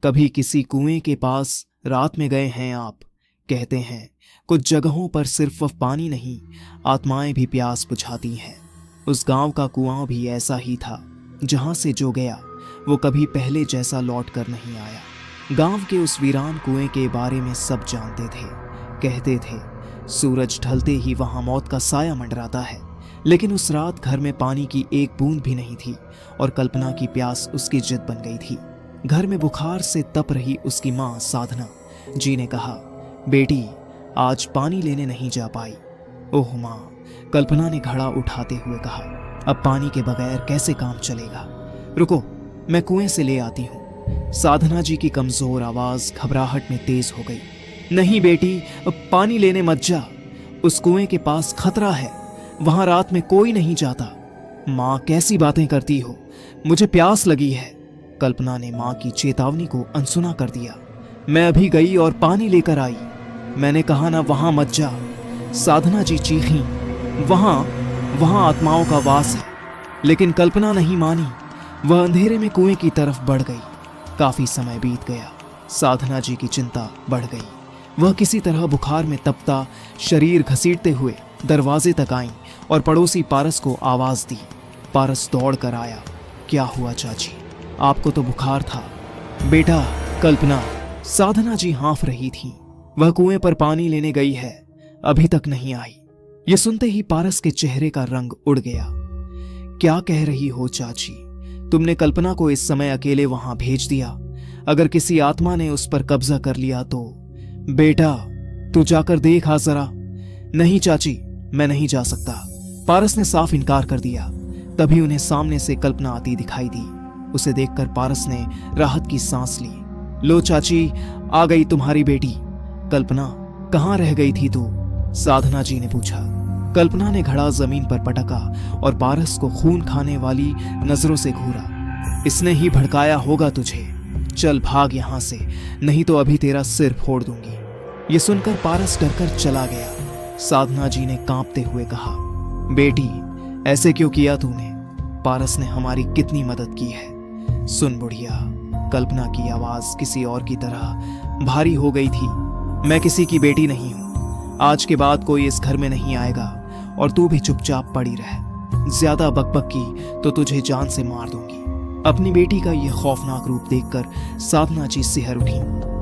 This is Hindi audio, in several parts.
कभी किसी कुएं के पास रात में गए हैं आप? कहते हैं कुछ जगहों पर सिर्फ पानी नहीं, आत्माएं भी प्यास बुझाती हैं। उस गांव का कुआं भी ऐसा ही था, जहां से जो गया वो कभी पहले जैसा लौट कर नहीं आया। गांव के उस वीरान कुएं के बारे में सब जानते थे। कहते थे सूरज ढलते ही वहां मौत का साया मंडराता है। लेकिन उस रात घर में पानी की एक बूंद भी नहीं थी और कल्पना की प्यास उसकी जिद बन गई थी। घर में बुखार से तप रही उसकी मां साधना जी ने कहा, बेटी आज पानी लेने नहीं जा पाई। ओह मां, कल्पना ने घड़ा उठाते हुए कहा, अब पानी के बगैर कैसे काम चलेगा? रुको, मैं कुएं से ले आती हूं। साधना जी की कमजोर आवाज घबराहट में तेज हो गई। नहीं बेटी, पानी लेने मत जा, उस कुएं के पास खतरा है, वहां रात में कोई नहीं जाता। मां कैसी बातें करती हो, मुझे प्यास लगी है। कल्पना ने मां की चेतावनी को अनसुना कर दिया। मैं अभी गई और पानी लेकर आई। मैंने कहा ना वहां मत जा। साधना जी चीखीं, वहां आत्माओं का वास है। लेकिन कल्पना नहीं मानी। वह अंधेरे में कुएं की तरफ बढ़ गई। काफी समय बीत गया। साधना जी की चिंता बढ़ गई। वह किसी तरह बुखार में तपता शरीर घसीटते हुए दरवाजे तक आईं और पड़ोसी पारस को आवाज दी। पारस दौड़ कर आया। क्या हुआ चाची, आपको तो बुखार था। बेटा कल्पना, साधना जी हाँफ रही थी। वह कुएं पर पानी लेने गई है, अभी तक नहीं आई। ये सुनते ही पारस के चेहरे का रंग उड़ गया। क्या कह रही हो चाची, तुमने कल्पना को इस समय अकेले वहां भेज दिया? अगर किसी आत्मा ने उस पर कब्जा कर लिया तो? बेटा तू जाकर देख आ जरा। नहीं चाची, मैं नहीं जा सकता। पारस ने साफ इनकार कर दिया। तभी उन्हें सामने से कल्पना आती दिखाई दी। उसे देखकर पारस ने राहत की सांस ली। लो चाची, आ गई तुम्हारी बेटी। कल्पना कहाँ रह गई थी तू? साधना जी ने पूछा। कल्पना ने घड़ा जमीन पर पटका और पारस को खून खाने वाली नजरों से घूरा। इसने ही भड़काया होगा तुझे, चल भाग यहां से, नहीं तो अभी तेरा सिर फोड़ दूंगी। ये सुनकर पारस डरकर चला गया। साधना जी ने कांपते हुए कहा, बेटी ऐसे क्यों किया तूने? पारस ने हमारी कितनी मदद की है। सुन बुढ़िया, कल्पना की आवाज किसी और की तरह भारी हो गई थी। मैं किसी की बेटी नहीं हूं। आज के बाद कोई इस घर में नहीं आएगा और तू भी चुपचाप पड़ी रह। ज्यादा बकबक की तो तुझे जान से मार दूंगी। अपनी बेटी का यह खौफनाक रूप देखकर साधना जी सिहर उठी।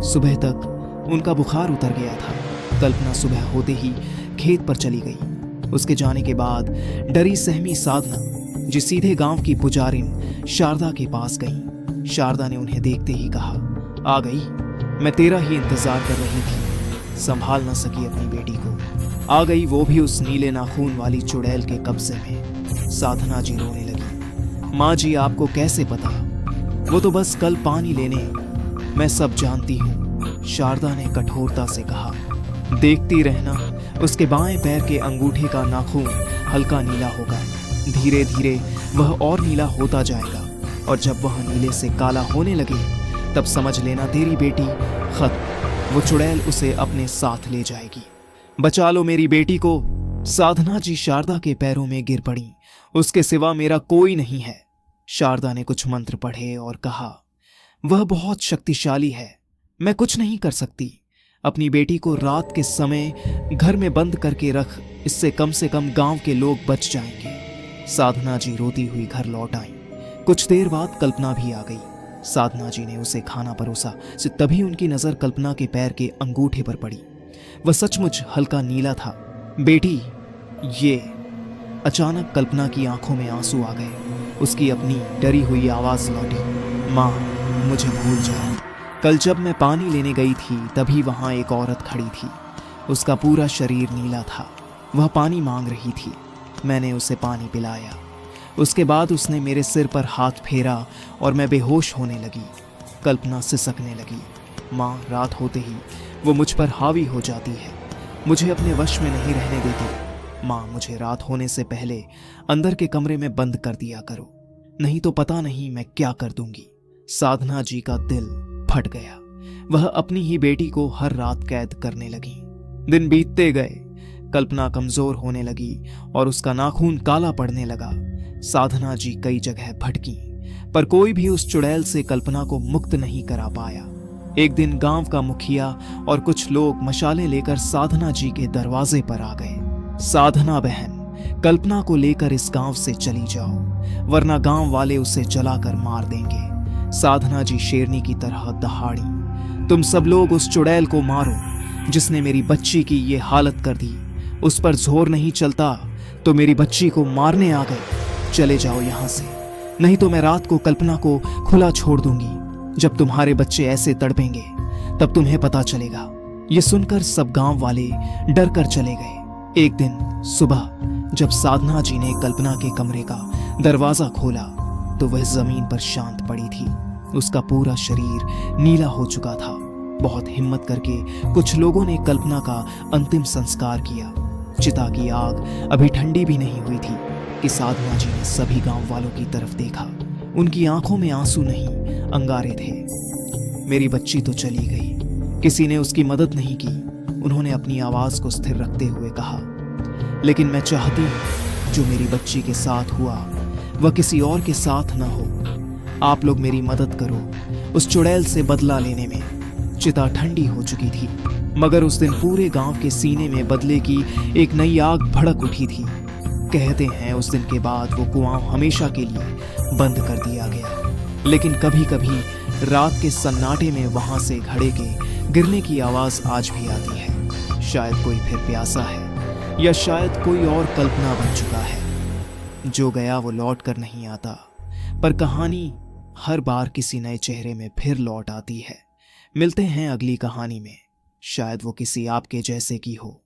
सुबह तक उनका बुखार उतर गया था। कल्पना सुबह होते ही खेत पर चली गई। उसके जाने के बाद डरी सहमी साधना जी सीधे गांव की पुजारिन शारदा के पास गई। शारदा ने उन्हें देखते ही कहा, आ गई, मैं तेरा ही इंतजार कर रही थी। संभाल न सकी अपनी बेटी को, आ गई वो भी उस नीले नाखून वाली चुड़ैल के कब्जे में। साधना जी रोने लगी। माँ जी आपको कैसे पता? वो तो बस कल पानी लेने। मैं सब जानती हूँ, शारदा ने कठोरता से कहा। देखती रहना, उसके बाएं पैर के अंगूठे का नाखून हल्का नीला होगा। धीरे धीरे वह और नीला होता जाएगा और जब वह नीले से काला होने लगे तब समझ लेना तेरी बेटी खत्म। वो चुड़ैल उसे अपने साथ ले जाएगी। बचा लो मेरी बेटी को। साधना जी शारदा के पैरों में गिर पड़ी। उसके सिवा मेरा कोई नहीं है। शारदा ने कुछ मंत्र पढ़े और कहा, वह बहुत शक्तिशाली है, मैं कुछ नहीं कर सकती। अपनी बेटी को रात के समय घर में बंद करके रख, इससे कम से कम गांव के लोग बच जाएंगे। साधना जी रोती हुई घर लौट आई। कुछ देर बाद कल्पना भी आ गई। साधना जी ने उसे खाना परोसा। तभी उनकी नजर कल्पना के पैर के अंगूठे पर पड़ी। वह सचमुच हल्का नीला था। बेटी ये। अचानक कल्पना की आंखों में आंसू आ गए। उसकी अपनी डरी हुई आवाज लौटी, माँ मुझे भूल जाओ। कल जब मैं पानी लेने गई थी तभी वहां एक औरत खड़ी थी। उसका पूरा शरीर नीला था। वह पानी मांग रही थी। मैंने उसे पानी पिलाया। उसके बाद उसने मेरे सिर पर हाथ फेरा और मैं बेहोश होने लगी। कल्पना सिसकने लगी। माँ रात होते ही वो मुझ पर हावी हो जाती है, मुझे अपने वश में नहीं रहने देती। माँ मुझे रात होने से पहले अंदर के कमरे में बंद कर दिया करो, नहीं तो पता नहीं मैं क्या कर दूंगी। साधना जी का दिल फट गया। वह अपनी ही बेटी को हर रात कैद करने लगी। दिन बीतते गए। कल्पना कमजोर होने लगी और उसका नाखून काला पड़ने लगा। साधना जी कई जगह भटकी पर कोई भी उस चुड़ैल से कल्पना को मुक्त नहीं करा पाया। एक दिन गांव का मुखिया और कुछ लोग मशालें लेकर साधना जी के दरवाजे पर आ गए। साधना बहन, कल्पना को लेकर इस गांव से चली जाओ, वरना गांव वाले उसे जलाकर मार देंगे। साधना जी शेरनी की तरह दहाड़ी। तुम सब लोग उस चुड़ैल को मारो जिसने मेरी बच्ची की ये हालत कर दी। उस पर जोर नहीं चलता तो मेरी बच्ची को मारने आ गए। चले जाओ यहां से, नहीं तो मैं रात को कल्पना को खुला छोड़ दूंगी। जब तुम्हारे बच्चे ऐसे तड़पेंगे तब तुम्हें पता चलेगा। ये सुनकर सब गांव वाले डर कर चले गए। एक दिन सुबह जब साधना जी ने कल्पना के कमरे का दरवाजा खोला तो वह जमीन पर शांत पड़ी थी। उसका पूरा शरीर नीला हो चुका था। बहुत हिम्मत करके कुछ लोगों ने कल्पना का अंतिम संस्कार किया। चिता की आग अभी ठंडी भी नहीं हुई थी कि साधना जी ने सभी गांव वालों की तरफ देखा। उनकी आंखों में आंसू नहीं, अंगारे थे। मेरी बच्ची तो चली गई, किसी ने उसकी मदद नहीं की। उन्होंने अपनी आवाज को स्थिर रखते हुए कहा, लेकिन मैं चाहती हूं जो मेरी बच्ची के साथ हुआ वह किसी और के साथ ना हो। आप लोग मेरी मदद करो उस चुड़ैल से बदला लेने में। चिता ठंडी हो चुकी थी, मगर उस दिन पूरे गांव के सीने में बदले की एक नई आग भड़क उठी थी। कहते हैं उस दिन के बाद वो कुआं हमेशा के लिए बंद कर दिया गया। लेकिन कभी कभी रात के सन्नाटे में वहां से घड़े के गिरने की आवाज आज भी आती है। शायद कोई फिर प्यासा है, या शायद कोई और कल्पना बन चुका है। जो गया वो लौट कर नहीं आता, पर कहानी हर बार किसी नए चेहरे में फिर लौट आती है। मिलते हैं अगली कहानी में, शायद वो किसी आपके जैसे की हो।